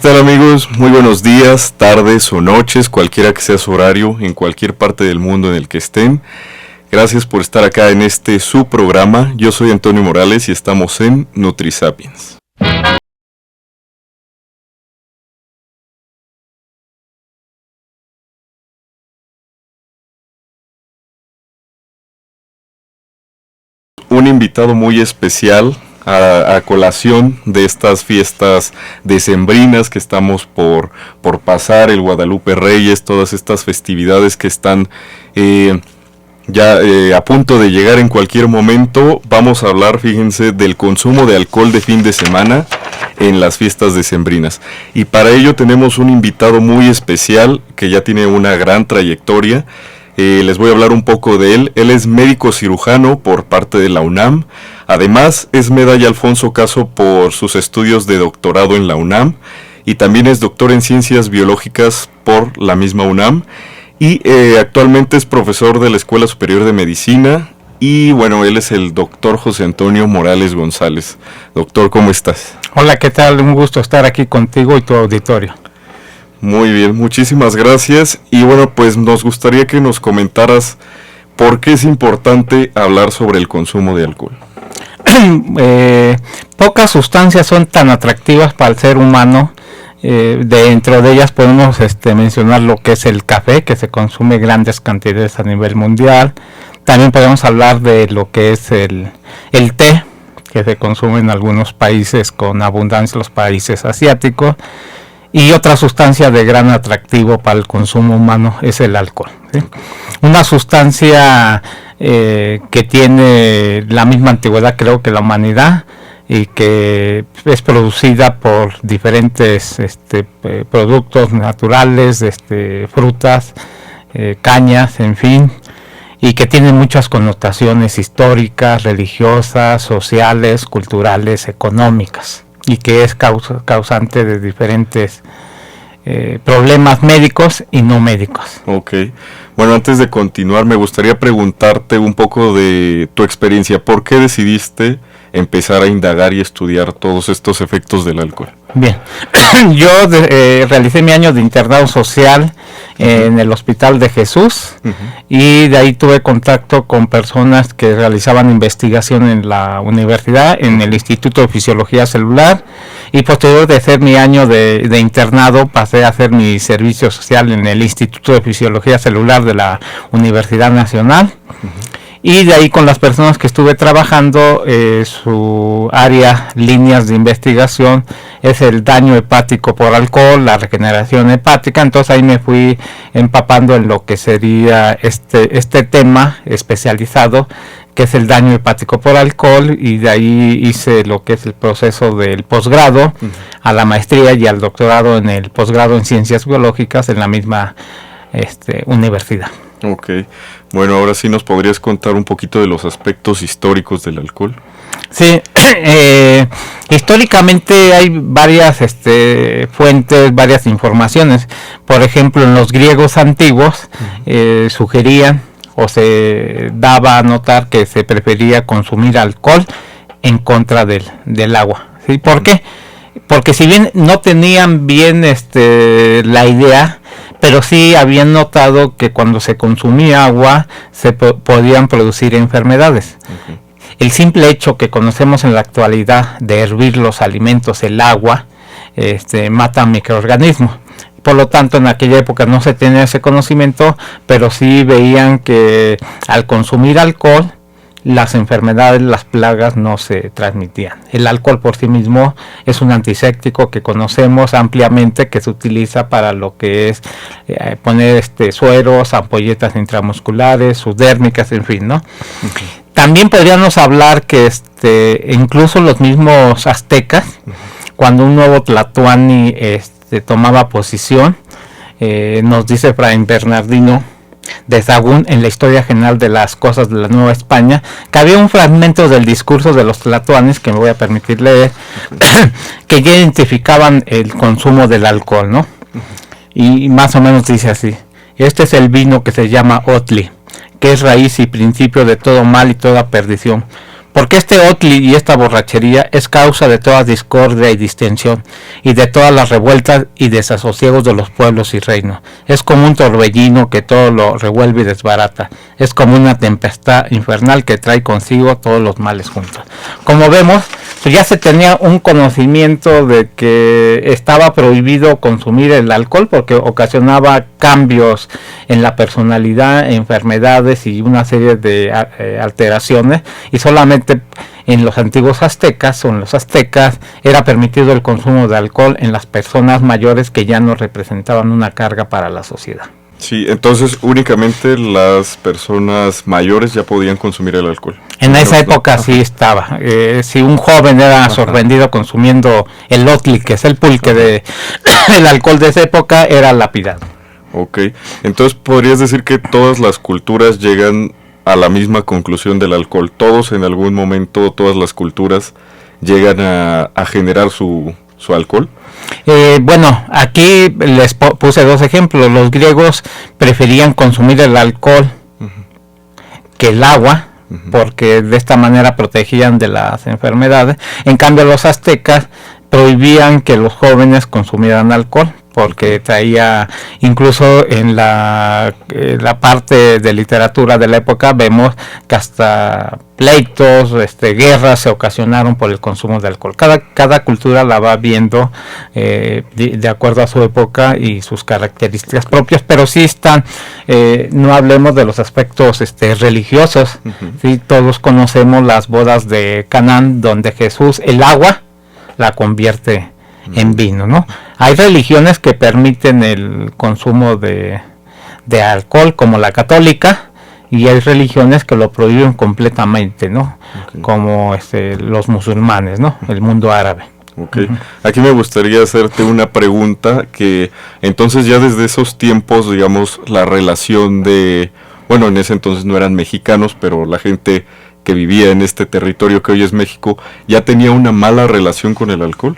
¿Qué tal, amigos? Muy buenos días, tardes o noches, cualquiera que sea su horario, en cualquier parte del mundo en el que estén. Gracias por estar acá en su programa. Yo soy Antonio Morales y estamos en NutriSapiens. Un invitado muy especial a colación de estas fiestas decembrinas que estamos por pasar, el Guadalupe Reyes, todas estas festividades que están a punto de llegar en cualquier momento. Vamos a hablar, fíjense, del consumo de alcohol de fin de semana en las fiestas decembrinas. Y para ello tenemos un invitado muy especial que ya tiene una gran trayectoria. Les voy a hablar un poco de él. Él es médico cirujano por parte de la UNAM. Además, es medalla Alfonso Caso por sus estudios de doctorado en la UNAM. Y también es doctor en ciencias biológicas por la misma UNAM. Y actualmente es profesor de la Escuela Superior de Medicina. Y bueno, él es el doctor José Antonio Morales González. Doctor, ¿cómo estás? Hola, ¿qué tal? Un gusto estar aquí contigo y tu auditorio. Muy bien, muchísimas gracias. Y bueno, pues nos gustaría que nos comentaras por qué es importante hablar sobre el consumo de alcohol. Pocas sustancias son tan atractivas para el ser humano. Dentro de ellas podemos mencionar lo que es el café, que se consume grandes cantidades a nivel mundial. También podemos hablar de lo que es el té, que se consume en algunos países con abundancia, los países asiáticos. Y otra sustancia de gran atractivo para el consumo humano es el alcohol, ¿sí? Una sustancia que tiene la misma antigüedad, creo, que la humanidad, y que es producida por diferentes productos naturales, frutas, cañas, en fin, y que tiene muchas connotaciones históricas, religiosas, sociales, culturales, económicas, y que es causante de diferentes problemas médicos y no médicos. Ok. Bueno, antes de continuar, me gustaría preguntarte un poco de tu experiencia. ¿Por qué decidiste empezar a indagar y estudiar todos estos efectos del alcohol? Bien, yo realicé mi año de internado social en el Hospital de Jesús, y de ahí tuve contacto con personas que realizaban investigación en la universidad, en el Instituto de Fisiología Celular, y posterior de hacer mi año de internado pasé a hacer mi servicio social en el Instituto de Fisiología Celular de la Universidad Nacional. Y de ahí con las personas que estuve trabajando, su área, líneas de investigación, es el daño hepático por alcohol, la regeneración hepática. Entonces ahí me fui empapando en lo que sería este tema especializado, que es el daño hepático por alcohol, y de ahí hice lo que es el proceso del posgrado, a la maestría y al doctorado en el posgrado en ciencias biológicas en la misma universidad. Ok, bueno, ahora sí nos podrías contar un poquito de los aspectos históricos del alcohol. Sí, históricamente hay varias fuentes, varias informaciones. Por ejemplo, en los griegos antiguos sugerían o se daba a notar que se prefería consumir alcohol en contra del agua. ¿Sí? ¿Por qué? Porque si bien no tenían bien la idea, pero sí habían notado que cuando se consumía agua se podían producir enfermedades. El simple hecho que conocemos en la actualidad de hervir los alimentos, el agua, mata microorganismos. Por lo tanto, en aquella época no se tenía ese conocimiento, pero sí veían que al consumir alcohol, las enfermedades, las plagas no se transmitían. El alcohol por sí mismo es un antiséptico que conocemos ampliamente, que se utiliza para lo que es poner sueros, ampolletas intramusculares, subdérmicas, en fin, ¿no? También podríamos hablar que incluso los mismos aztecas, cuando un nuevo tlatoani tomaba posición, nos dice Fray Bernardino de Sahagún en la Historia General de las Cosas de la Nueva España, que había un fragmento del discurso de los tlatoanes, que me voy a permitir leer, que ya identificaban el consumo del alcohol, ¿no? Y más o menos dice así: este es el vino que se llama Otli, que es raíz y principio de todo mal y toda perdición, Porque este otli y esta borrachería es causa de toda discordia y distensión, y de todas las revueltas y desasosiegos de los pueblos y reinos. Es como un torbellino que todo lo revuelve y desbarata. Es como una tempestad infernal que trae consigo todos los males juntos. Como vemos, pues ya se tenía un conocimiento de que estaba prohibido consumir el alcohol porque ocasionaba cambios en la personalidad, enfermedades y una serie de alteraciones, y solamente en los antiguos aztecas o en los aztecas era permitido el consumo de alcohol en las personas mayores que ya no representaban una carga para la sociedad. Sí, entonces únicamente las personas mayores ya podían consumir el alcohol. En esa época sí estaba. Si un joven era sorprendido consumiendo el otli, que es el pulque de el alcohol de esa época, era lapidado. Ok, entonces podrías decir que todas las culturas llegan a la misma conclusión del alcohol. Todos en algún momento, todas las culturas llegan a generar su alcohol. Bueno, aquí les puse dos ejemplos. Los griegos preferían consumir el alcohol que el agua, porque de esta manera protegían de las enfermedades. En cambio, los aztecas prohibían que los jóvenes consumieran alcohol, porque traía, incluso en la parte de literatura de la época, vemos que hasta pleitos, guerras se ocasionaron por el consumo de alcohol. Cada cultura la va viendo de acuerdo a su época y sus características propias, pero sí están, no hablemos de los aspectos religiosos. ¿Sí? Todos conocemos las bodas de Canaán, donde Jesús el agua la convierte en vino, ¿no? Hay religiones que permiten el consumo de alcohol, como la católica, y hay religiones que lo prohíben completamente, ¿no? Okay. Como los musulmanes, ¿no? El mundo árabe. Okay. Aquí me gustaría hacerte una pregunta, que entonces ya desde esos tiempos, digamos, la relación de, bueno, en ese entonces no eran mexicanos, pero la gente que vivía en este territorio que hoy es México, ¿ya tenía una mala relación con el alcohol?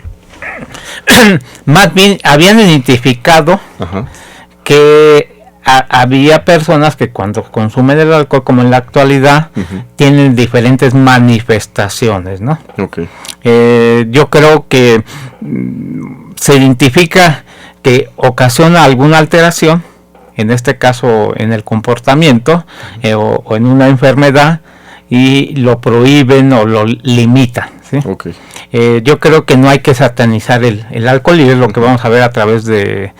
Más bien habían identificado que había personas que cuando consumen el alcohol, como en la actualidad, tienen diferentes manifestaciones, ¿no? Okay. Yo creo que se identifica que ocasiona alguna alteración, en este caso en el comportamiento o en una enfermedad, y lo prohíben o lo limitan, ¿sí? Okay. Yo creo que no hay que satanizar el alcohol, y es lo que vamos a ver a través de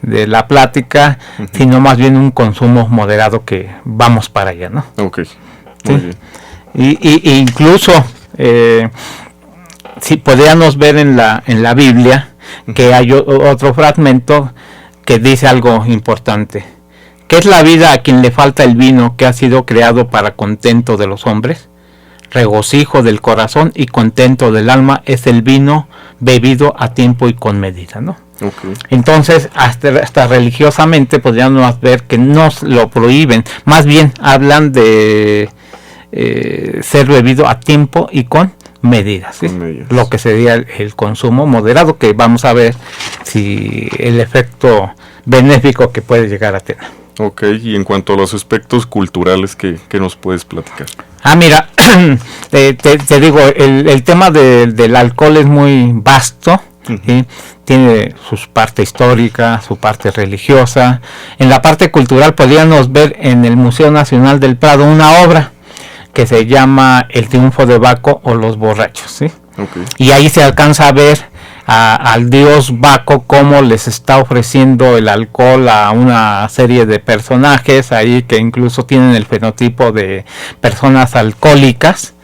la plática, sino más bien un consumo moderado, que vamos para allá, ¿no? Okay. Muy bien. Y incluso si podríamos ver en la Biblia que hay otro fragmento que dice algo importante. ¿Qué es la vida a quien le falta el vino, que ha sido creado para contento de los hombres? Regocijo del corazón y contento del alma es el vino bebido a tiempo y con medida, ¿no? Okay. Entonces, hasta religiosamente podríamos ver que no lo prohíben, más bien hablan de ser bebido a tiempo y con medidas, ¿sí? Lo que sería el consumo moderado, que vamos a ver si el efecto benéfico que puede llegar a tener. Ok, y en cuanto a los aspectos culturales, ¿qué nos puedes platicar? Mira, te digo, el tema del alcohol es muy vasto, ¿sí? Tiene su parte histórica, su parte religiosa. En la parte cultural podríamos ver en el Museo Nacional del Prado una obra que se llama El Triunfo de Baco o Los Borrachos, ¿sí? Okay. Y ahí se alcanza a ver al dios Baco cómo les está ofreciendo el alcohol a una serie de personajes ahí que incluso tienen el fenotipo de personas alcohólicas.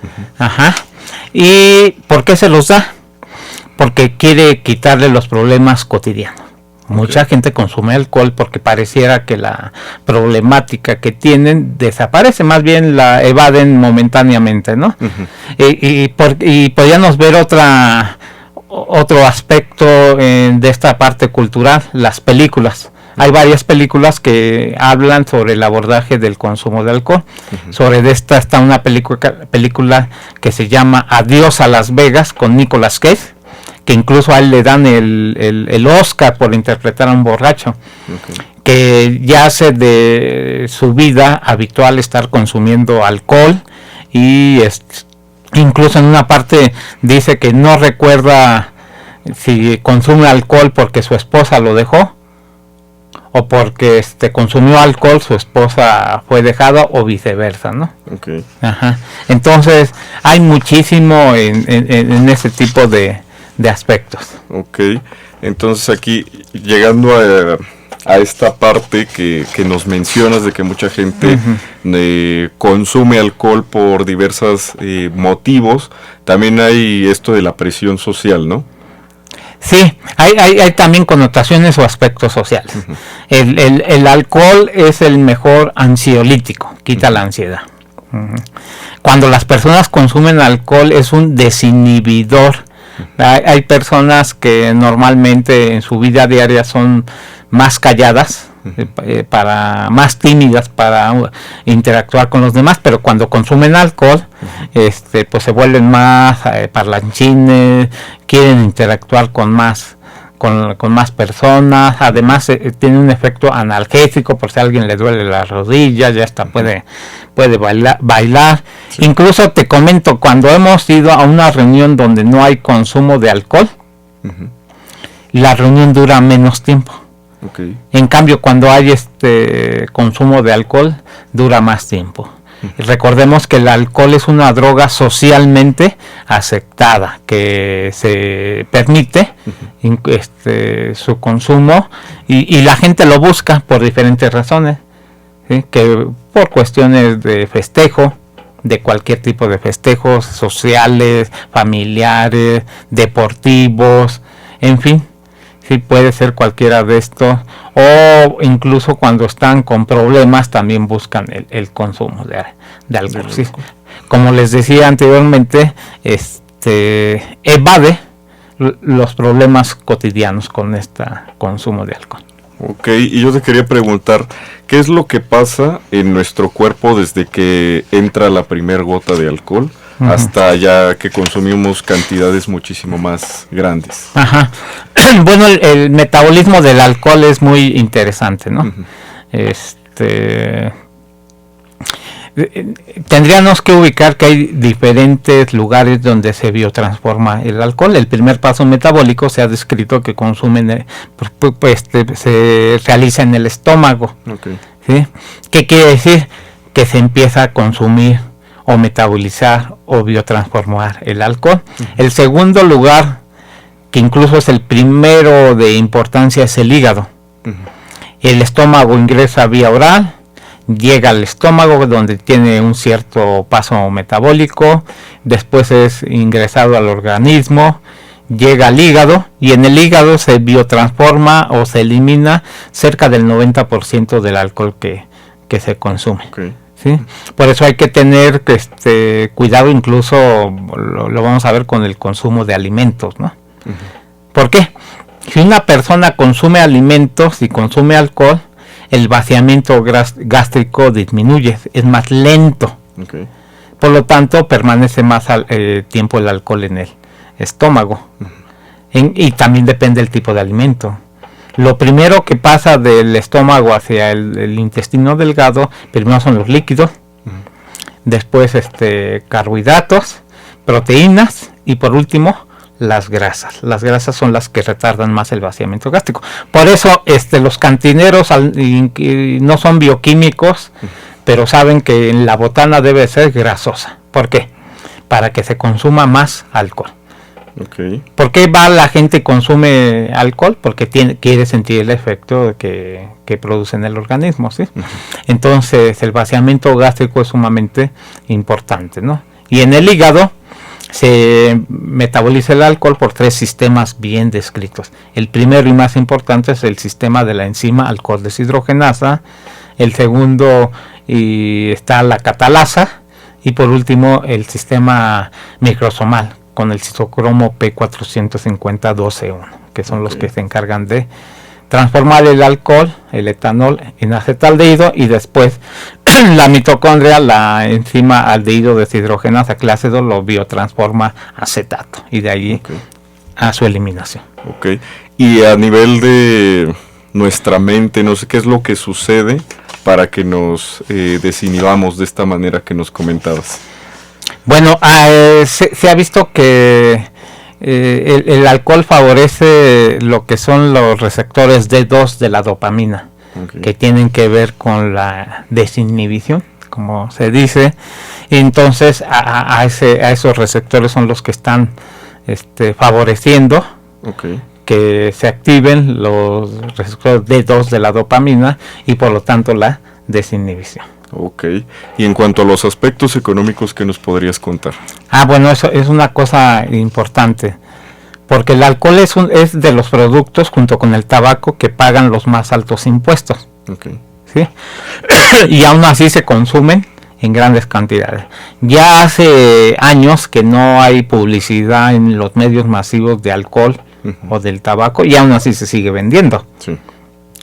¿Y por qué se los da? Porque quiere quitarle los problemas cotidianos. Mucha gente consume alcohol porque pareciera que la problemática que tienen desaparece, más bien la evaden momentáneamente, ¿no? Y podríamos ver otro aspecto de esta parte cultural, las películas. Hay varias películas que hablan sobre el abordaje del consumo de alcohol. Sobre esta está una película que se llama Adiós a Las Vegas, con Nicolas Cage, que incluso a él le dan el Oscar por interpretar a un borracho, que ya hace de su vida habitual estar consumiendo alcohol, y Incluso en una parte dice que no recuerda si consume alcohol porque su esposa lo dejó, o porque consumió alcohol, su esposa fue dejada, o viceversa, ¿no? Okay. Ajá. Entonces hay muchísimo en ese tipo de aspectos. Ok, entonces aquí llegando a esta parte que nos mencionas de que mucha gente consume alcohol por diversos motivos, también hay esto de la presión social, ¿no? Sí, hay también connotaciones o aspectos sociales. El alcohol es el mejor ansiolítico, quita la ansiedad. Cuando las personas consumen alcohol es un desinhibidor. Hay personas que normalmente en su vida diaria son más calladas, más tímidas para interactuar con los demás, pero cuando consumen alcohol, pues se vuelven más parlanchines, quieren interactuar con más personas. Además tiene un efecto analgésico, por si a alguien le duele la rodilla, ya hasta puede bailar. Sí. Incluso te comento, cuando hemos ido a una reunión donde no hay consumo de alcohol, la reunión dura menos tiempo. Okay. En cambio, cuando hay consumo de alcohol, dura más tiempo. Recordemos que el alcohol es una droga socialmente aceptada, que se permite su consumo y la gente lo busca por diferentes razones, ¿sí? Que por cuestiones de festejo, de cualquier tipo de festejos sociales, familiares, deportivos, en fin. Sí, puede ser cualquiera de estos, o incluso cuando están con problemas también buscan el consumo de alcohol. Sí. Como les decía anteriormente, evade los problemas cotidianos con este consumo de alcohol. Ok, y yo te quería preguntar, ¿qué es lo que pasa en nuestro cuerpo desde que entra la primer gota de alcohol hasta ya que consumimos cantidades muchísimo más grandes? Ajá. Bueno, el metabolismo del alcohol es muy interesante, ¿no? Tendríamos que ubicar que hay diferentes lugares donde se biotransforma el alcohol. El primer paso metabólico se ha descrito que se realiza en el estómago. Okay. ¿Sí? ¿Qué quiere decir? Que se empieza a consumir o metabolizar o biotransformar el alcohol. El segundo lugar, que incluso es el primero de importancia, es el hígado. El estómago ingresa vía oral, llega al estómago donde tiene un cierto paso metabólico, después es ingresado al organismo, llega al hígado y en el hígado se biotransforma o se elimina cerca del 90% del alcohol que se consume. Okay. ¿Sí? Por eso hay que tener cuidado, incluso lo vamos a ver con el consumo de alimentos, ¿no? ¿Por qué? Si una persona consume alimentos y consume alcohol, el vaciamiento gástrico disminuye, es más lento. Okay. Por lo tanto, permanece más tiempo el alcohol en el estómago. Y también depende del tipo de alimento. Lo primero que pasa del estómago hacia el intestino delgado, primero son los líquidos, después carbohidratos, proteínas y por último las grasas. Las grasas son las que retardan más el vaciamiento gástrico. Por eso los cantineros no son bioquímicos, pero saben que en la botana debe ser grasosa. ¿Por qué? Para que se consuma más alcohol. Okay. ¿Por qué la gente consume alcohol? Porque quiere sentir el efecto que produce en el organismo, ¿sí? Entonces el vaciamiento gástrico es sumamente importante, ¿no? Y en el hígado se metaboliza el alcohol por 3 sistemas bien descritos. El primero y más importante es el sistema de la enzima alcohol deshidrogenasa. El segundo está la catalasa. Y por último el sistema microsomal con el citocromo P450-12-1, que son los que se encargan de transformar el alcohol, el etanol, en acetaldehído, y después la mitocondria, la enzima aldehído deshidrogenasa clase 2, lo biotransforma a acetato, y de ahí a su eliminación. Ok, y a nivel de nuestra mente, no sé qué es lo que sucede para que nos desinhibamos de esta manera que nos comentabas. Bueno, se ha visto que el alcohol favorece lo que son los receptores D2 de la dopamina, que tienen que ver con la desinhibición, como se dice. Entonces a esos receptores son los que están favoreciendo que se activen los receptores D2 de la dopamina y por lo tanto la desinhibición. Ok. Y en cuanto a los aspectos económicos, ¿qué nos podrías contar? Bueno, eso es una cosa importante, porque el alcohol es de los productos, junto con el tabaco, que pagan los más altos impuestos. ¿Sí? Y aún así se consumen en grandes cantidades. Ya hace años que no hay publicidad en los medios masivos de alcohol o del tabaco, y aún así se sigue vendiendo.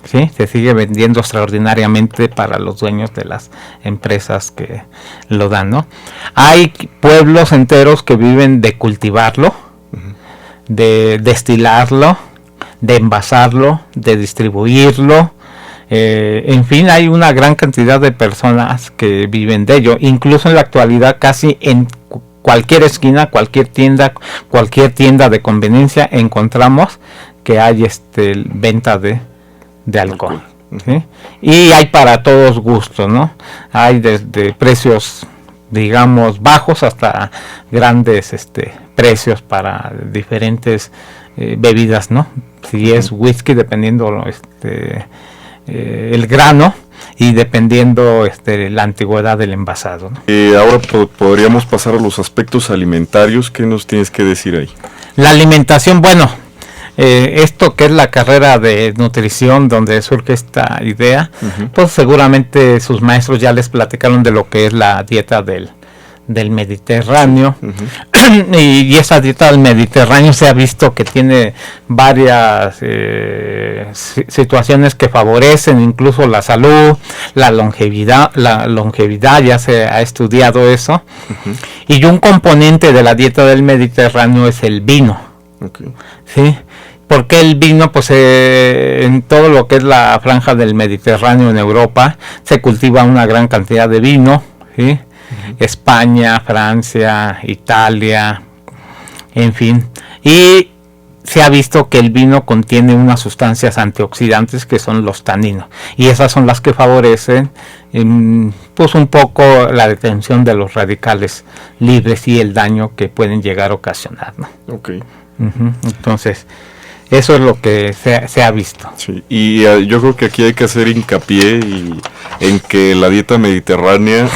¿Sí? Se sigue vendiendo extraordinariamente para los dueños de las empresas que lo dan, ¿no? Hay pueblos enteros que viven de cultivarlo, de destilarlo, de envasarlo, de distribuirlo. En fin, hay una gran cantidad de personas que viven de ello. Incluso en la actualidad, casi en cualquier esquina, cualquier tienda de conveniencia, encontramos que hay venta de alcohol. ¿Sí? Y hay para todos gustos, ¿no? Hay desde precios, digamos, bajos hasta grandes precios para diferentes bebidas, ¿no? Si es whisky, dependiendo el grano, y dependiendo la antigüedad del envasado, ¿no? Ahora podríamos pasar a los aspectos alimentarios. ¿Qué nos tienes que decir ahí? La alimentación, bueno, esto que es la carrera de nutrición donde surge esta idea, pues seguramente sus maestros ya les platicaron de lo que es la dieta del Mediterráneo. Y esa dieta del Mediterráneo se ha visto que tiene varias situaciones que favorecen incluso la salud, la longevidad, ya se ha estudiado eso. Y un componente de la dieta del Mediterráneo es el vino. ¿Sí? Porque el vino, pues en todo lo que es la franja del Mediterráneo en Europa, se cultiva una gran cantidad de vino, ¿sí? España, Francia, Italia, en fin. Y se ha visto que el vino contiene unas sustancias antioxidantes que son los taninos. Y esas son las que favorecen pues un poco la detención de los radicales libres y el daño que pueden llegar a ocasionar, ¿no? Entonces, eso es lo que se ha visto. Sí, y yo creo que aquí hay que hacer hincapié en que la dieta mediterránea,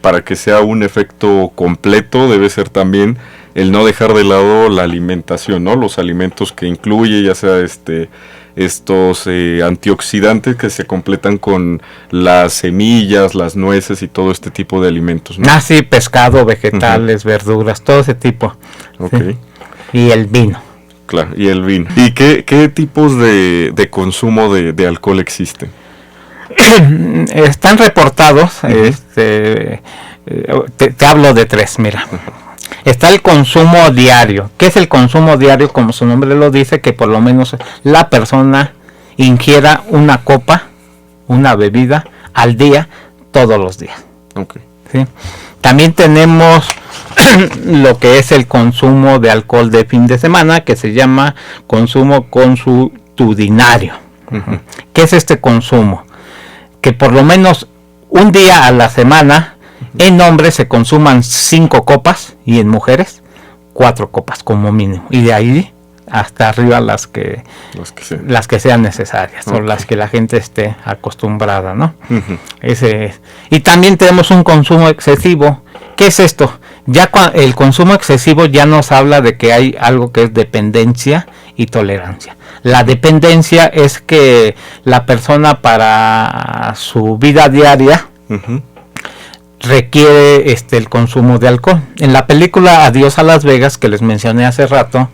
para que sea un efecto completo, debe ser también el no dejar de lado la alimentación, ¿no? Los alimentos que incluye, ya sea estos antioxidantes que se completan con las semillas, las nueces y todo este tipo de alimentos, ¿no? Sí, pescado, vegetales, verduras, todo ese tipo. ¿Sí? Y el vino. Claro, y el vino. ¿Y qué tipos de consumo de alcohol existen? Están reportados, te hablo de 3, mira. Está el consumo diario. ¿Qué es el consumo diario? Como su nombre lo dice, que por lo menos la persona ingiera una copa, una bebida al día, todos los días. ¿Sí? También tenemos lo que es el consumo de alcohol de fin de semana, que se llama consumo consuetudinario. ¿Qué es este consumo? Que por lo menos un día a la semana en hombres se consuman 5 copas y en mujeres 4 copas como mínimo, y de ahí hasta arriba las que sean necesarias, o las que la gente esté acostumbrada, ¿no? Ese es. Y también tenemos un consumo excesivo. ¿Qué es esto? Ya el consumo excesivo ya nos habla de que hay algo que es dependencia y tolerancia. La dependencia es que la persona para su vida diaria requiere el consumo de alcohol. En la película Adiós a Las Vegas, que les mencioné hace rato,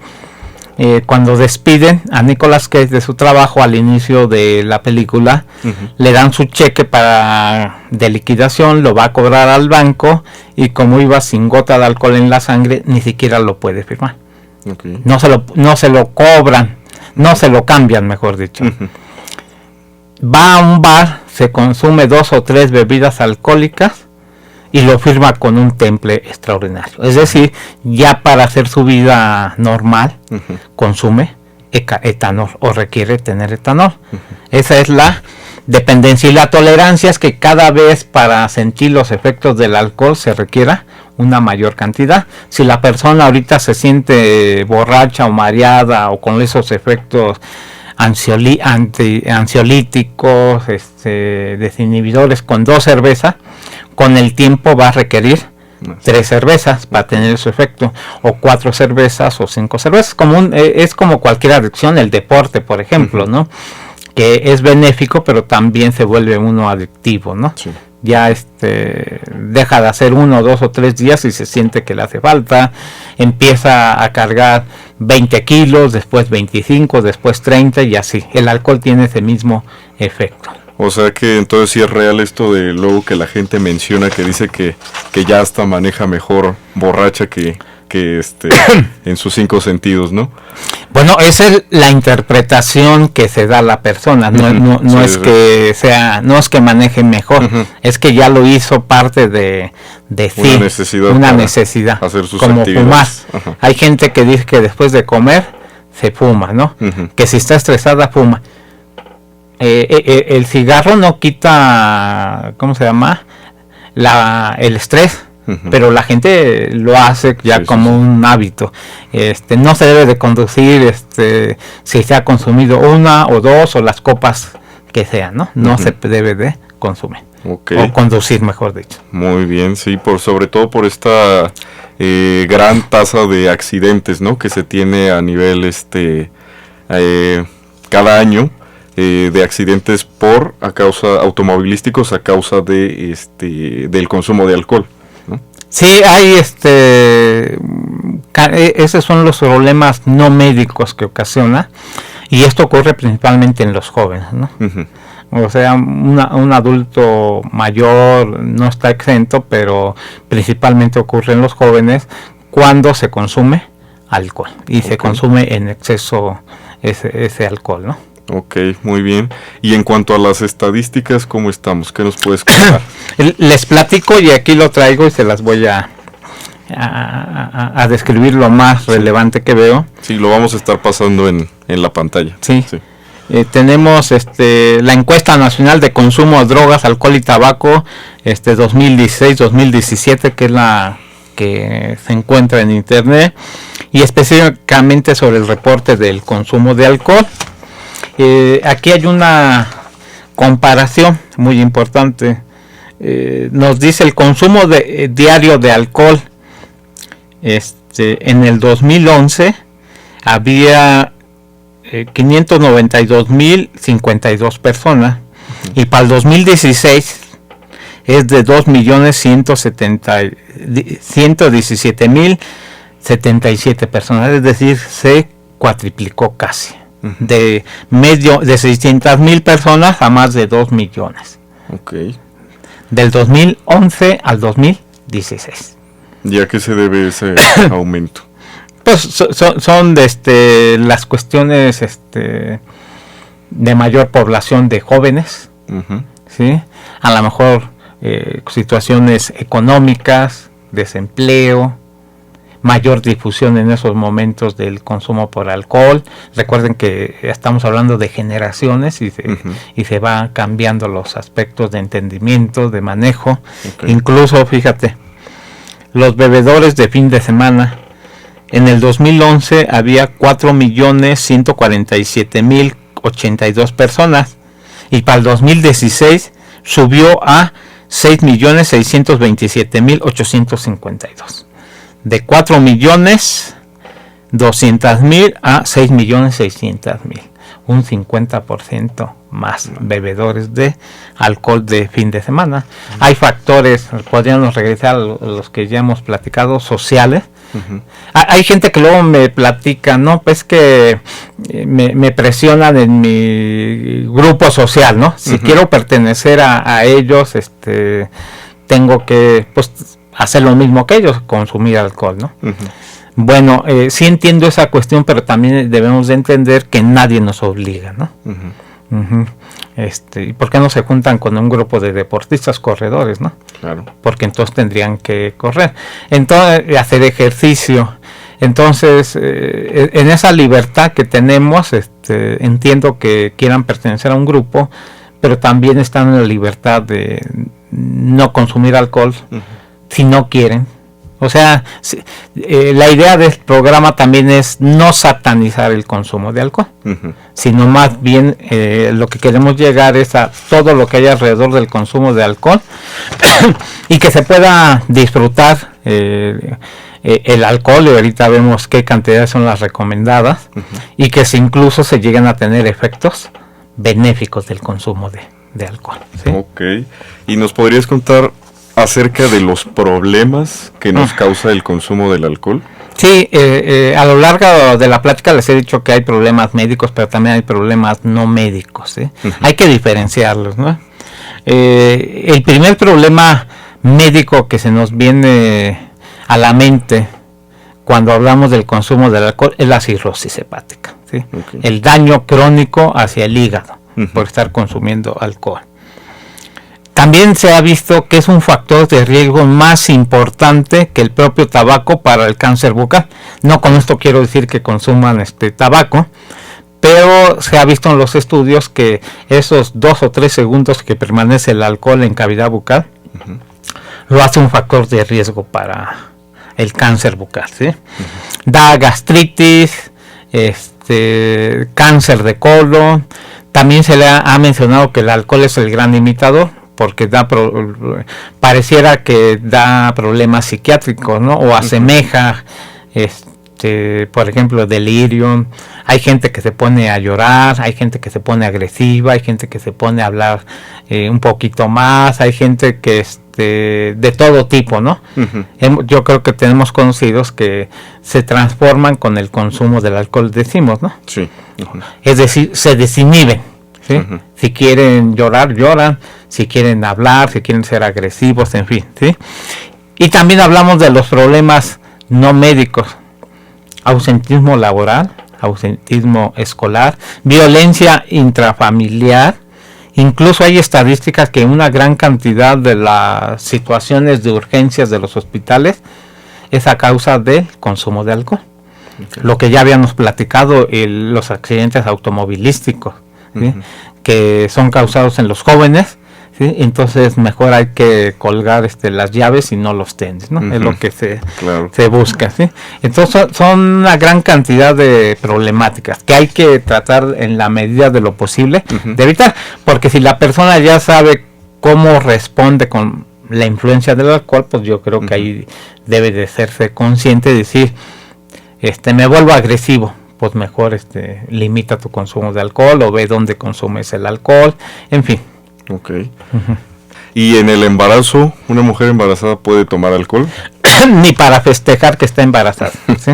cuando despiden a Nicolas Cage de su trabajo al inicio de la película, le dan su cheque de liquidación, lo va a cobrar al banco, y como iba sin gota de alcohol en la sangre, ni siquiera lo puede firmar. No se lo cobran, no se lo cambian, mejor dicho. Va a un bar, se consume 2 o 3 bebidas alcohólicas y lo firma con un temple extraordinario. Es decir, ya para hacer su vida normal, consume etanol o requiere tener etanol. Esa es la dependencia, y la tolerancia es que cada vez para sentir los efectos del alcohol se requiera una mayor cantidad. Si la persona ahorita se siente borracha o mareada o con esos efectos ansiolíticos, desinhibidores, con 2 cervezas, con el tiempo va a requerir 3 cervezas para tener su efecto, o 4 cervezas o 5 cervezas. Es como cualquier adicción, el deporte, por ejemplo, ¿no? Que es benéfico, pero también se vuelve uno adictivo, ¿no? Sí. Ya deja de hacer 1, 2 o 3 días y se siente que le hace falta, empieza a cargar 20 kilos, después 25, después 30 y así. El alcohol tiene ese mismo efecto. O sea que entonces sí es real esto de luego que la gente menciona, que dice que ya hasta maneja mejor borracha que en sus 5 sentidos, ¿no? Bueno, esa es la interpretación que se da a la persona, no es que maneje mejor, es que ya lo hizo parte de una necesidad, hacer sus como actividades. Fumar. Hay gente que dice que después de comer se fuma, ¿no? Que si está estresada fuma. El cigarro no quita, ¿cómo se llama? El estrés. Pero la gente lo hace ya como un hábito. No se debe de conducir si se ha consumido 1 o 2 o las copas que sean, ¿no? No se debe de consumir. Okay. O conducir, mejor dicho. Muy bien, sí, sobre todo por esta gran tasa de accidentes, ¿no? Que se tiene a nivel cada año. De accidentes automovilísticos a causa del consumo de alcohol, ¿no? Sí, hay esos son los problemas no médicos que ocasiona, y esto ocurre principalmente en los jóvenes, ¿no? O sea, un adulto mayor no está exento, pero principalmente ocurre en los jóvenes cuando se consume alcohol y se consume en exceso ese alcohol, ¿no? Ok, muy bien. Y en cuanto a las estadísticas, ¿cómo estamos? ¿Qué nos puedes contar? Les platico, y aquí lo traigo y se las voy a describir lo más relevante que veo. Sí, lo vamos a estar pasando en la pantalla. Sí. Tenemos la encuesta nacional de consumo de drogas, alcohol y tabaco 2016-2017, que es la que se encuentra en internet, y específicamente sobre el reporte del consumo de alcohol. Aquí hay una comparación muy importante. Nos dice el consumo diario de alcohol. En el 2011 había 592.052 personas, y para el 2016 es de 2.117.077 personas, es decir, se cuatriplicó casi. De 600.000 personas a más de 2 millones. Okay. Del 2011 al 2016. ¿Y a qué se debe ese aumento? Pues son las cuestiones de mayor población de jóvenes, ¿sí? A lo mejor situaciones económicas, desempleo, mayor difusión en esos momentos del consumo por alcohol. Recuerden que estamos hablando de generaciones y se va cambiando los aspectos de entendimiento, de manejo. Okay. Incluso, fíjate, los bebedores de fin de semana. En el 2011 había 4.147.082 personas, y para el 2016 subió a 6.627.852. De 4.200.000 a 6.600.000, un 50% más bebedores de alcohol de fin de semana. Hay factores, podríamos regresar a los que ya hemos platicado, sociales. Hay gente que luego me platica, no, pues que me presionan en mi grupo social, ¿no? Si quiero pertenecer a ellos, tengo que, pues, hacer lo mismo que ellos, consumir alcohol, ¿no? Bueno, sí entiendo esa cuestión, pero también debemos de entender que nadie nos obliga, ¿no? Uh-huh. ¿Y por qué no se juntan con un grupo de deportistas corredores, no? Claro. Porque entonces tendrían que correr, entonces hacer ejercicio. Entonces, en esa libertad que tenemos, entiendo que quieran pertenecer a un grupo, pero también están en la libertad de no consumir alcohol si no quieren. O sea, la idea del programa también es no satanizar el consumo de alcohol, sino más bien lo que queremos llegar es a todo lo que hay alrededor del consumo de alcohol y que se pueda disfrutar el alcohol, y ahorita vemos qué cantidades son las recomendadas, y que incluso se lleguen a tener efectos benéficos del consumo de alcohol, ¿sí? Ok, ¿y nos podrías contar acerca de los problemas que nos causa el consumo del alcohol? Sí, a lo largo de la plática les he dicho que hay problemas médicos, pero también hay problemas no médicos, ¿sí? Hay que diferenciarlos, ¿no? El primer problema médico que se nos viene a la mente cuando hablamos del consumo del alcohol es la cirrosis hepática, ¿sí? El daño crónico hacia el hígado por estar consumiendo alcohol. También se ha visto que es un factor de riesgo más importante que el propio tabaco para el cáncer bucal. No con esto quiero decir que consuman tabaco, pero se ha visto en los estudios que esos 2 o 3 segundos que permanece el alcohol en cavidad bucal lo hace un factor de riesgo para el cáncer bucal, ¿sí? Da gastritis, cáncer de colon. También se le ha mencionado que el alcohol es el gran imitador, porque pareciera que da problemas psiquiátricos, ¿no? O asemeja, por ejemplo, delirio. Hay gente que se pone a llorar, hay gente que se pone agresiva, hay gente que se pone a hablar un poquito más, hay gente que de todo tipo, ¿no? Yo creo que tenemos conocidos que se transforman con el consumo del alcohol, decimos, ¿no? Sí. Es decir, se desinhiben, ¿sí? Si quieren llorar, lloran. Si quieren hablar, si quieren ser agresivos, en fin, ¿sí? Y también hablamos de los problemas no médicos: ausentismo laboral, ausentismo escolar, violencia intrafamiliar. Incluso hay estadísticas que una gran cantidad de las situaciones de urgencias de los hospitales es a causa del consumo de alcohol. Lo que ya habíamos platicado, los accidentes automovilísticos, ¿sí? Que son causados en los jóvenes, ¿sí? Entonces mejor hay que colgar las llaves y no los tenis, ¿no? Es lo que se busca, ¿sí? Entonces son una gran cantidad de problemáticas que hay que tratar en la medida de lo posible de evitar, porque si la persona ya sabe cómo responde con la influencia del alcohol, pues yo creo que ahí debe de serse consciente de decir, me vuelvo agresivo, pues mejor limita tu consumo de alcohol o ve dónde consumes el alcohol, en fin. Ok. ¿Y en el embarazo, una mujer embarazada puede tomar alcohol? Ni para festejar que está embarazada, ¿sí?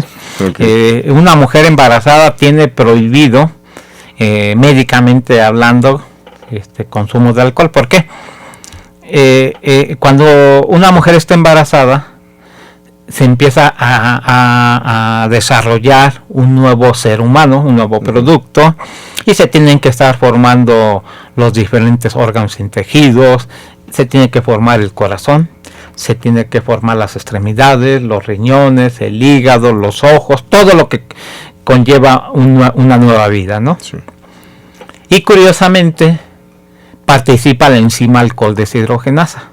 Una mujer embarazada tiene prohibido, médicamente hablando, consumo de alcohol. ¿Por qué? Cuando una mujer está embarazada, se empieza a desarrollar un nuevo ser humano, un nuevo producto, y se tienen que estar formando los diferentes órganos y tejidos, se tiene que formar el corazón, se tiene que formar las extremidades, los riñones, el hígado, los ojos, todo lo que conlleva una nueva vida, ¿no? Sí. Y curiosamente participa la enzima alcohol deshidrogenasa.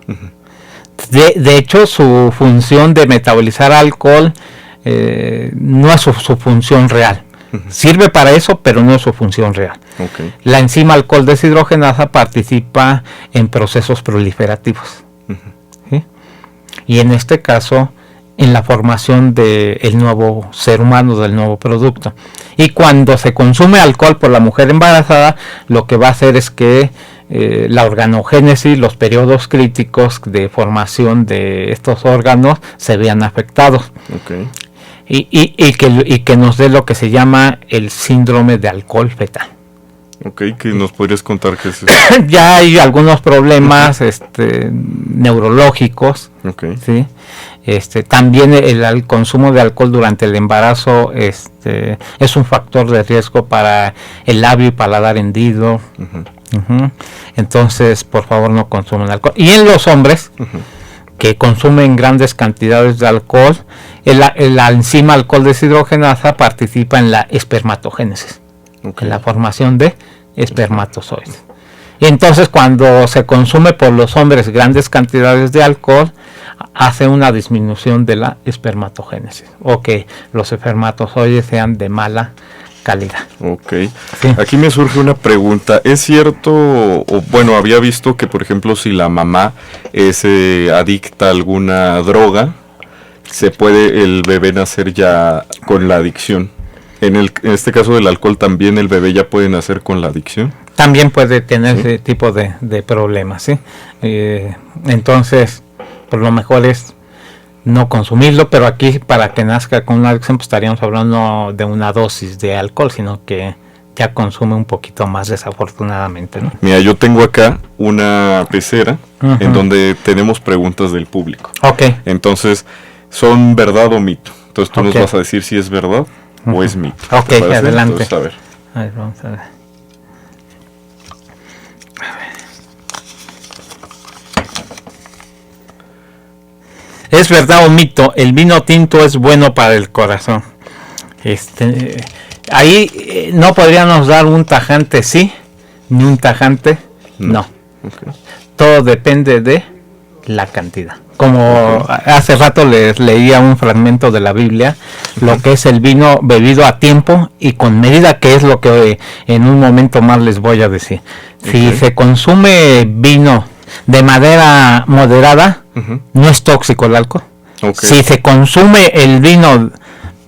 De hecho, su función de metabolizar alcohol no es su función real. Sirve para eso, pero no es su función real. La enzima alcohol deshidrogenasa participa en procesos proliferativos. ¿Sí? Y en este caso, en la formación del nuevo ser humano, del nuevo producto. Y cuando se consume alcohol por la mujer embarazada, lo que va a hacer es que la organogénesis, los periodos críticos de formación de estos órganos se vean afectados. Y que nos dé lo que se llama el síndrome de alcohol fetal. Ok, ¿qué nos podrías contar qué es eso? Ya hay algunos problemas neurológicos, ¿sí? También el consumo de alcohol durante el embarazo es un factor de riesgo para el labio y paladar hendido. Entonces, por favor, no consuman alcohol. Y en los hombres que consumen grandes cantidades de alcohol, la enzima alcohol deshidrogenasa participa en la espermatogénesis, en la formación de espermatozoides. Y entonces, cuando se consume por los hombres grandes cantidades de alcohol, hace una disminución de la espermatogénesis, o que los espermatozoides sean de mala calidad. Ok. Sí. Aquí me surge una pregunta. ¿Es cierto, o bueno, había visto que, por ejemplo, si la mamá es adicta a alguna droga, se puede el bebé nacer ya con la adicción? En este caso del alcohol, ¿también el bebé ya puede nacer con la adicción? También puede tener ese tipo de problemas, ¿sí? Entonces, pues lo mejor es no consumirlo, pero aquí para que nazca con una adicción, pues estaríamos hablando de una dosis de alcohol, sino que ya consume un poquito más, desafortunadamente, ¿no? Mira, yo tengo acá una pecera en donde tenemos preguntas del público. Ok. Entonces, ¿son verdad o mito? Entonces tú nos vas a decir si es verdad o es mito. Ok, adelante. Entonces, a ver, vamos a ver. ¿Es verdad o mito? El vino tinto es bueno para el corazón. Ahí no podríamos dar un tajante sí, ni un tajante no. Okay. Todo depende de la cantidad. Como hace rato les leía un fragmento de la Biblia, lo que es el vino bebido a tiempo y con medida, que es lo que en un momento más les voy a decir. Si se consume vino de manera moderada, no es tóxico el alcohol. Si se consume el vino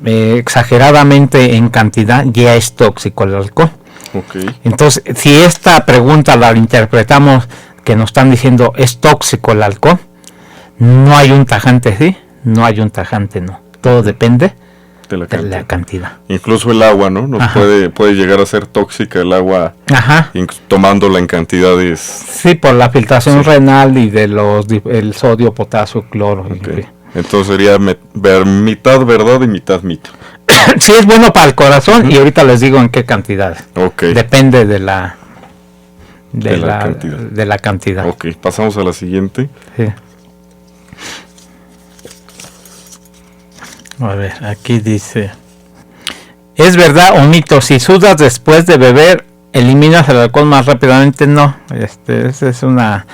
exageradamente en cantidad, ya es tóxico el alcohol. Entonces, si esta pregunta la interpretamos que nos están diciendo es tóxico el alcohol, no hay un tajante sí, no hay un tajante no. Todo depende de la cantidad. Incluso el agua, ¿no? Puede llegar a ser tóxica el agua tomándola en cantidades. Sí, por la filtración renal y de el sodio, potasio, cloro. Entonces sería mitad verdad y mitad mito. Sí, es bueno para el corazón y ahorita les digo en qué cantidad. Depende de la cantidad. Ok, pasamos a la siguiente. Sí. A ver, aquí dice: ¿es verdad o mito? Si sudas después de beber, ¿eliminas el alcohol más rápidamente? No, esa es una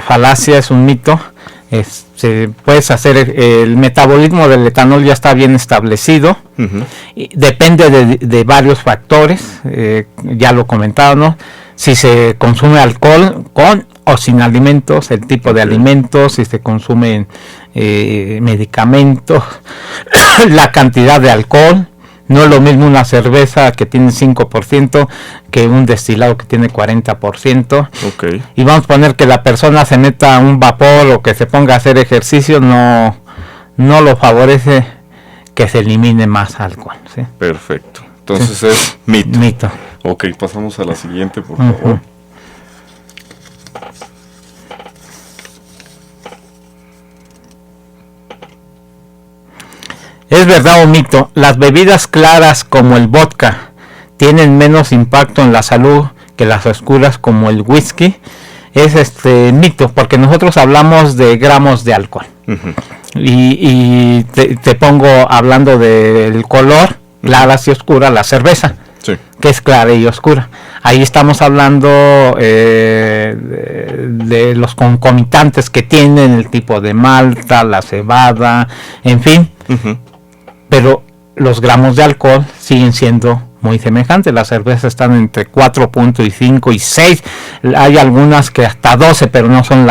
falacia, es un mito. Puedes hacer el metabolismo del etanol, ya está bien establecido. Y depende de varios factores, ya lo comentaba, ¿no? Si se consume alcohol con o sin alimentos, el tipo de alimentos, si se consumen medicamentos, la cantidad de alcohol. No es lo mismo una cerveza que tiene 5% que un destilado que tiene 40%. Y vamos a poner que la persona se meta un vapor o que se ponga a hacer ejercicio, no lo favorece que se elimine más alcohol, ¿sí? Perfecto. Entonces es mito. Mito. Ok, pasamos a la siguiente, por favor. ¿Es verdad o mito? Las bebidas claras como el vodka tienen menos impacto en la salud que las oscuras como el whisky. Es mito, porque nosotros hablamos de gramos de alcohol. Y te pongo hablando del color, claras y oscuras, la cerveza, que es clara y oscura. Ahí estamos hablando de los concomitantes que tienen, el tipo de malta, la cebada, en fin. Pero los gramos de alcohol siguen siendo muy semejantes. Las cervezas están entre 4.5 y 6. Hay algunas que hasta 12, pero no son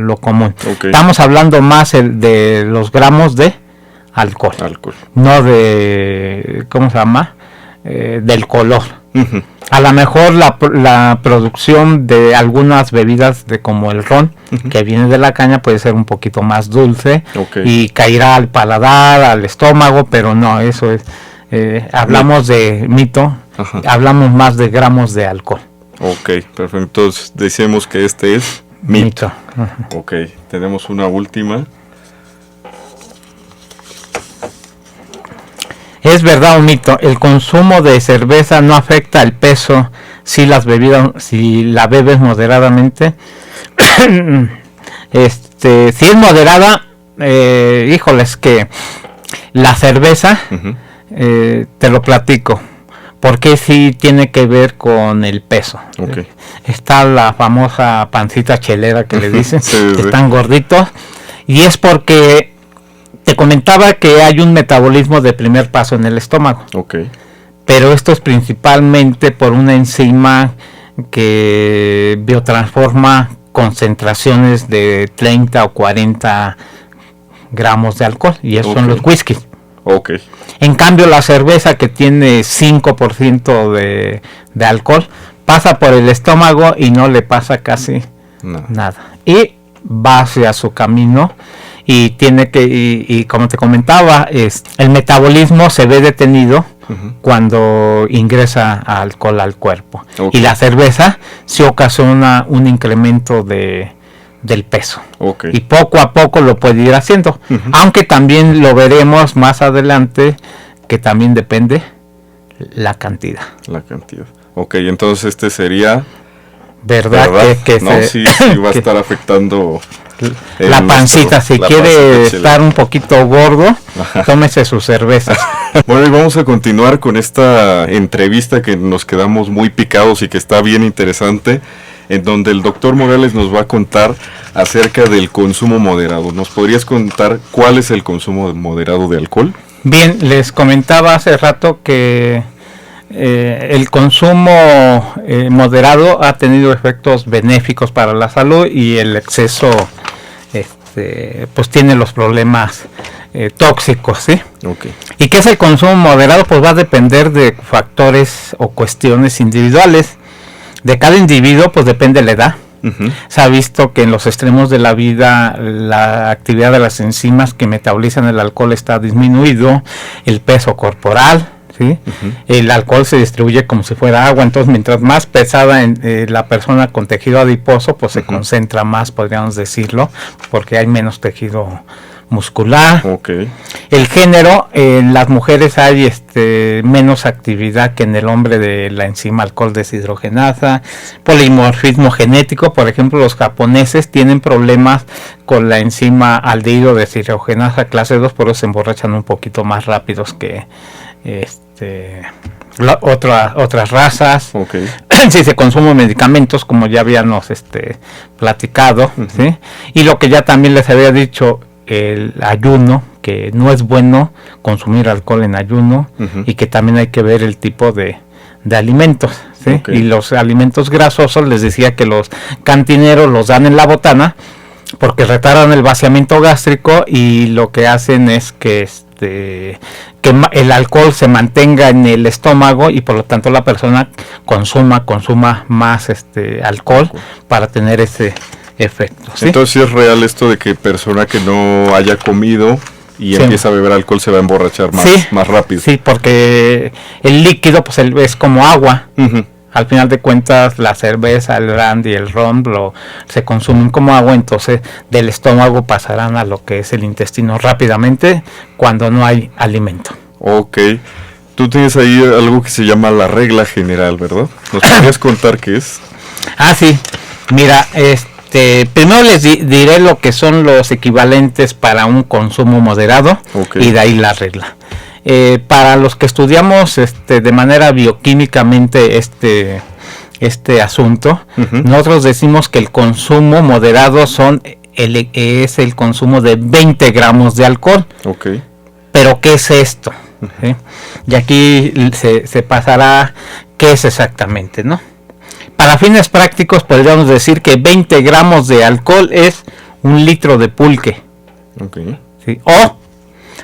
lo común. Estamos hablando más de los gramos de alcohol. No de, ¿cómo se llama? Del color. A lo mejor la producción de algunas bebidas como el ron, que viene de la caña, puede ser un poquito más dulce y caerá al paladar, al estómago, pero no, eso hablamos de mito, Ajá. hablamos más de gramos de alcohol. Ok, perfecto. Entonces decimos que este es mito. Ajá. Ok, tenemos una última. ¿Es verdad o mito? El consumo de cerveza no afecta el peso si la bebes moderadamente. Si es moderada, híjoles, que la cerveza, Uh-huh. te lo platico, porque sí tiene que ver con el peso. Ok. Está la famosa pancita chelera que le dicen, Sí, que sí. están gorditos, y es porque te comentaba que hay un metabolismo de primer paso en el estómago, Ok. pero esto es principalmente por una enzima que biotransforma concentraciones de 30 o 40 gramos de alcohol, y esos son Ok. los whiskies. Ok. En cambio, la cerveza, que tiene 5% de alcohol, pasa por el estómago y no le pasa casi No. nada. Y va hacia su camino y tiene que, y como te comentaba, el metabolismo se ve detenido Uh-huh. cuando ingresa alcohol al cuerpo. Ok. Y la cerveza sí ocasiona un incremento del peso. Ok. Y poco a poco lo puede ir haciendo. Uh-huh. Aunque también lo veremos más adelante, que también depende la cantidad. La cantidad. Ok, entonces este sería... ¿Verdad? ¿Verdad? Que No, se- sí va a que estar afectando la pancita, si la quiere pancita estar un poquito gordo, tómese sus cervezas. Bueno, y vamos a continuar con esta entrevista que nos quedamos muy picados y que está bien interesante, en donde el doctor Morales nos va a contar acerca del consumo moderado. ¿Nos podrías contar cuál es el consumo moderado de alcohol? Bien, les comentaba hace rato que el consumo moderado ha tenido efectos benéficos para la salud, y el exceso pues tiene los problemas tóxicos, ¿sí? Ok. ¿Y qué es el consumo moderado? Pues va a depender de factores o cuestiones individuales. De cada individuo, pues depende la edad. Uh-huh. Se ha visto que en los extremos de la vida la actividad de las enzimas que metabolizan el alcohol está disminuido, el peso corporal, ¿sí? Uh-huh. El alcohol se distribuye como si fuera agua, entonces mientras más pesada la persona con tejido adiposo, pues se Uh-huh. concentra más, podríamos decirlo, porque hay menos tejido muscular. Ok. El género, en las mujeres hay menos actividad que en el hombre de la enzima alcohol deshidrogenasa. Polimorfismo genético, por ejemplo, los japoneses tienen problemas con la enzima aldehído deshidrogenasa clase 2, por eso se emborrachan un poquito más rápidos que otras razas. Ok. Si se consumen medicamentos, como ya habíamos platicado, Uh-huh. ¿sí? Y lo que ya también les había dicho, el ayuno, que no es bueno consumir alcohol en ayuno, Uh-huh. y que también hay que ver el tipo de alimentos, ¿sí? Ok. Y los alimentos grasosos, les decía que los cantineros los dan en la botana porque retardan el vaciamiento gástrico, y lo que hacen es que el alcohol se mantenga en el estómago, y por lo tanto la persona consuma más alcohol para tener ese efecto, ¿sí? Entonces, ¿sí es real esto de que persona que no haya comido y Sí. empieza a beber alcohol se va a emborrachar más, Sí. más rápido? Sí, porque el líquido pues es como agua. Uh-huh. Al final de cuentas, la cerveza, el brandy y el ron se consumen como agua, entonces del estómago pasarán a lo que es el intestino rápidamente cuando no hay alimento. Ok. Tú tienes ahí algo que se llama la regla general, ¿verdad? ¿Nos podrías contar qué es? Ah, sí. Mira, primero les diré lo que son los equivalentes para un consumo moderado, Ok. y de ahí la regla. Para los que estudiamos de manera bioquímicamente este asunto, Uh-huh. nosotros decimos que el consumo moderado es el consumo de 20 gramos de alcohol. Ok. Pero ¿qué es esto? ¿Sí? Y aquí se pasará qué es exactamente, ¿no? Para fines prácticos podríamos decir que 20 gramos de alcohol es 1 litro de pulque, Ok. ¿sí? O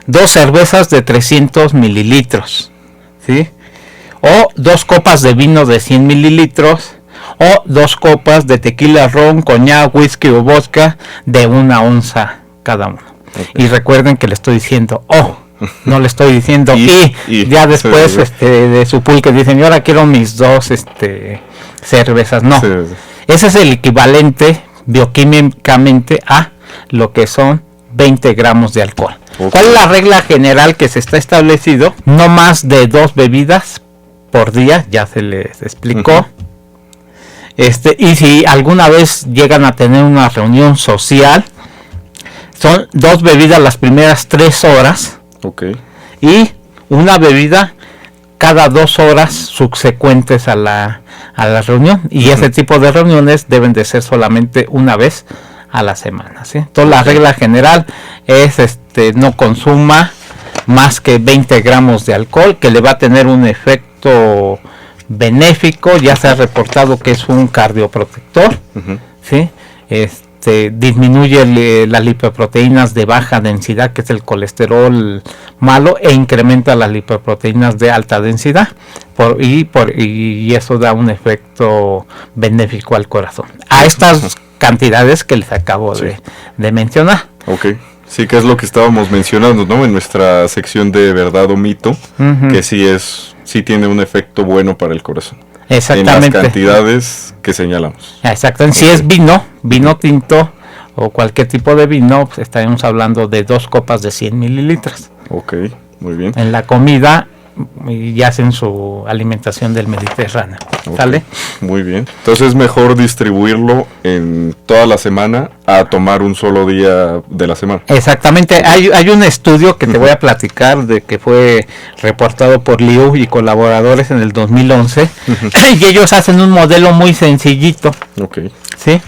2 cervezas de 300 mililitros, ¿sí? O 2 copas de vino de 100 mililitros, o 2 copas de tequila, ron, coñac, whisky o vodka de 1 onza cada uno. Ok. Y recuerden que le estoy diciendo no le estoy diciendo y ya después de su pulque dicen, y ahora quiero mis 2 cervezas. No, ese es el equivalente bioquímicamente a lo que son 20 gramos de alcohol. ¿Cuál es la regla general que se está establecido? No más de 2 bebidas por día, ya se les explicó. Y si alguna vez llegan a tener una reunión social, son 2 bebidas las primeras 3 horas. Y una bebida cada 2 horas subsecuentes a la reunión. Y ese tipo de reuniones deben de ser solamente una vez a la semana, ¿sí? Entonces la regla general es no consuma más que 20 gramos de alcohol, que le va a tener un efecto benéfico. Ya se ha reportado que es un cardioprotector, ¿sí? Disminuye las lipoproteínas de baja densidad, que es el colesterol malo, e incrementa las lipoproteínas de alta densidad, y eso da un efecto benéfico al corazón. A estas cantidades que les acabo de mencionar. Sí, que es lo que estábamos mencionando, ¿no? En nuestra sección de verdad o mito, que sí tiene un efecto bueno para el corazón. Exactamente. En las cantidades que señalamos. Exactamente. Si es vino tinto o cualquier tipo de vino, pues estaremos hablando de 2 copas de 100 mililitros. Muy bien. En la comida y hacen su alimentación del Mediterráneo. ¿Sale? Muy bien. Entonces es mejor distribuirlo en toda la semana a tomar un solo día de la semana. Exactamente. Hay un estudio que te voy a platicar, de que fue reportado por Liu y colaboradores en el 2011. Y ellos hacen un modelo muy sencillito. ¿Sí?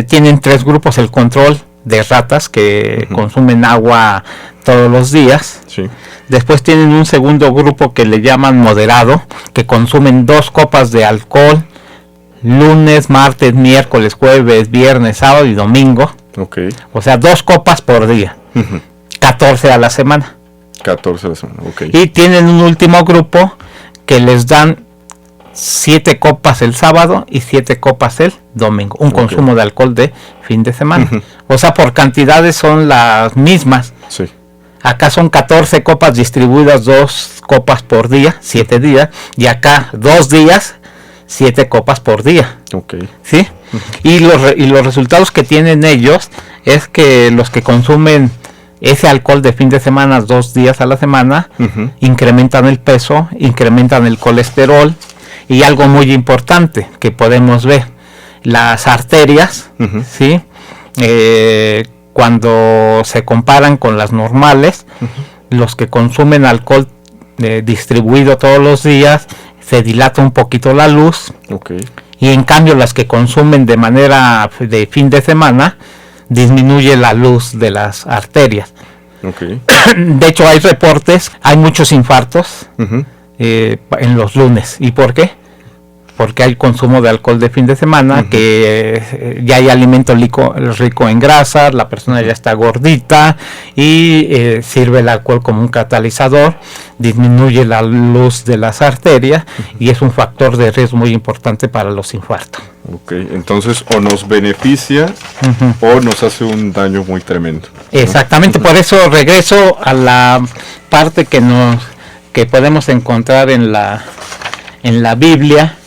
Tienen 3 grupos: el control de ratas que consumen agua todos los días. Después tienen un segundo grupo que le llaman moderado, que consumen 2 copas de alcohol lunes, martes, miércoles, jueves, viernes, sábado y domingo. O sea, 2 copas por día. 14 a la semana. 14 a la semana, Y tienen un último grupo que les dan 7 copas el sábado y 7 copas el domingo. Un consumo de alcohol de fin de semana. O sea, por cantidades son las mismas. Acá son 14 copas distribuidas, 2 copas por día, 7 días. Y acá 2 días, 7 copas por día. ¿Sí? Y los resultados que tienen ellos es que los que consumen ese alcohol de fin de semana 2 días a la semana, incrementan el peso, incrementan el colesterol. Y algo muy importante que podemos ver, las arterias, ¿sí? Cuando se comparan con las normales, los que consumen alcohol distribuido todos los días, se dilata un poquito la luz. Y en cambio las que consumen de manera de fin de semana, disminuye la luz de las arterias. De hecho hay reportes, hay muchos infartos en los lunes. ¿Y por qué? Porque hay consumo de alcohol de fin de semana, que ya hay alimento rico en grasa, la persona ya está gordita y sirve el alcohol como un catalizador, disminuye la luz de las arterias y es un factor de riesgo muy importante para los infartos. Entonces o nos beneficia o nos hace un daño muy tremendo. Exactamente, por eso regreso a la parte que podemos encontrar en la Biblia.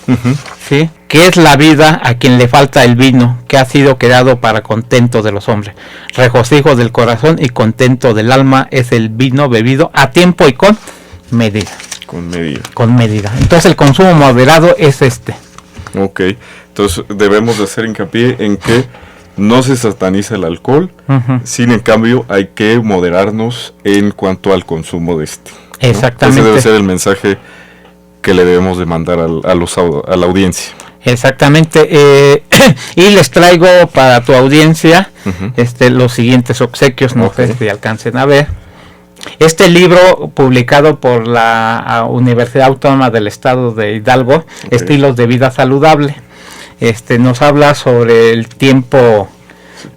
¿Sí? ¿Qué es la vida a quien le falta el vino, que ha sido creado para contento de los hombres? Regocijo del corazón y contento del alma es el vino bebido a tiempo y con medida. Con medida. Entonces el consumo moderado es Entonces debemos de hacer hincapié en que no se sataniza el alcohol, sin en cambio hay que moderarnos en cuanto al consumo de Exactamente. Ese debe ser el mensaje que le debemos de mandar a la audiencia. Exactamente. Y les traigo para tu audiencia los siguientes obsequios, no sé si alcancen a ver. Este libro, publicado por la Universidad Autónoma del Estado de Hidalgo, Estilos de Vida Saludable, nos habla sobre el tiempo,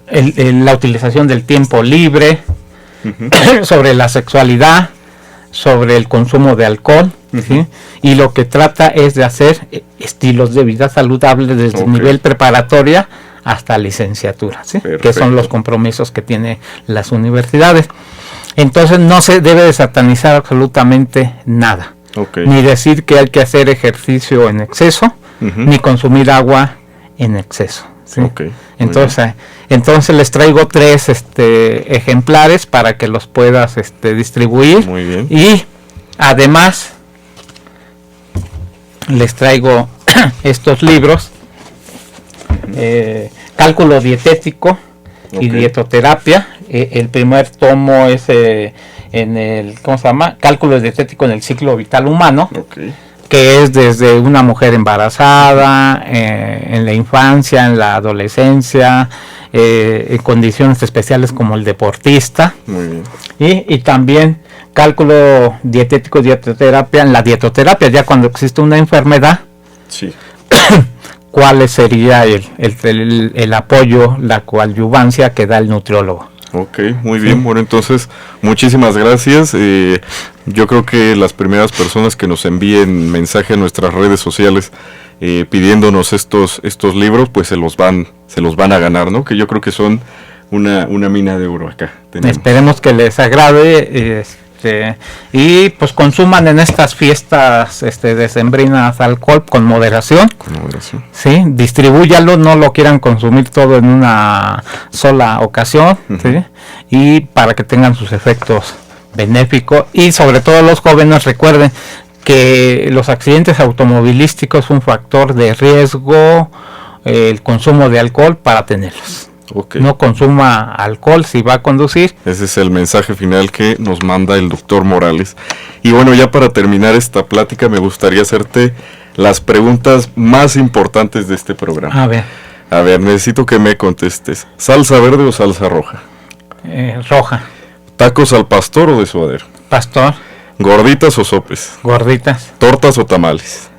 la utilización del tiempo libre, sobre la sexualidad, sobre el consumo de alcohol, ¿sí? Y lo que trata es de hacer estilos de vida saludables desde nivel preparatoria hasta licenciatura, ¿sí? Que son los compromisos que tienen las universidades. Entonces no se debe de satanizar absolutamente nada. Okay. Ni decir que hay que hacer ejercicio en exceso, ni consumir agua en exceso. ¿Sí? Okay. Entonces les traigo 3 ejemplares para que los puedas distribuir. Muy bien. Y además les traigo estos libros, Cálculo Dietético y Dietoterapia. El primer tomo es en el, ¿cómo se llama? Cálculo Dietético en el ciclo vital humano. Okay. Que es desde una mujer embarazada, en la infancia, en la adolescencia, en condiciones especiales como el deportista. Muy bien. Y también cálculo dietético, dietoterapia, en la dietoterapia, ya cuando existe una enfermedad, sí. ¿Cuál sería el apoyo, la coadyuvancia que da el nutriólogo? Ok, muy bien. Bueno, entonces, muchísimas gracias. Yo creo que las primeras personas que nos envíen mensaje a nuestras redes sociales pidiéndonos estos libros, pues se los van a ganar, ¿no? Que yo creo que son una mina de oro acá. Esperemos que les agrade y pues consuman en estas fiestas decembrinas alcohol con moderación. Sí, distribúyalo, no lo quieran consumir todo en una sola ocasión, ¿sí? Y para que tengan sus efectos benéficos. Y sobre todo los jóvenes, recuerden que los accidentes automovilísticos es un factor de riesgo, el consumo de alcohol para tenerlos. Okay. No consuma alcohol si va a conducir. Ese es el mensaje final que nos manda el doctor Morales. Y bueno, ya para terminar esta plática me gustaría hacerte las preguntas más importantes de este programa. A ver, necesito que me contestes. ¿Salsa verde o salsa roja? Roja. ¿Tacos al pastor o de suadero? Pastor. ¿Gorditas o sopes? Gorditas. ¿Tortas o tamales?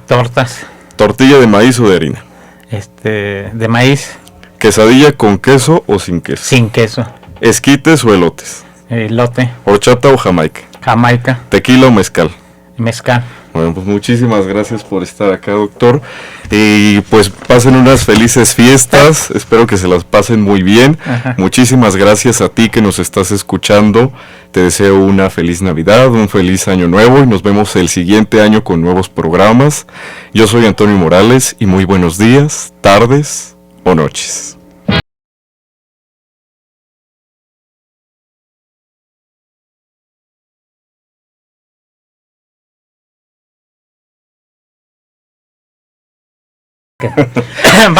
Tortas. ¿Tortilla de maíz o de harina? De maíz. ¿Quesadilla con queso o sin queso? Sin queso. ¿Esquites o elotes? Elote. ¿Horchata o jamaica? Jamaica. ¿Tequila o mezcal? Mezcal. Bueno, pues muchísimas gracias por estar acá, doctor. Y pues pasen unas felices fiestas. Espero que se las pasen muy bien. Ajá. Muchísimas gracias a ti que nos estás escuchando. Te deseo una feliz Navidad, un feliz año nuevo y nos vemos el siguiente año con nuevos programas. Yo soy Antonio Morales y muy buenos días, tardes o noches. Vamos.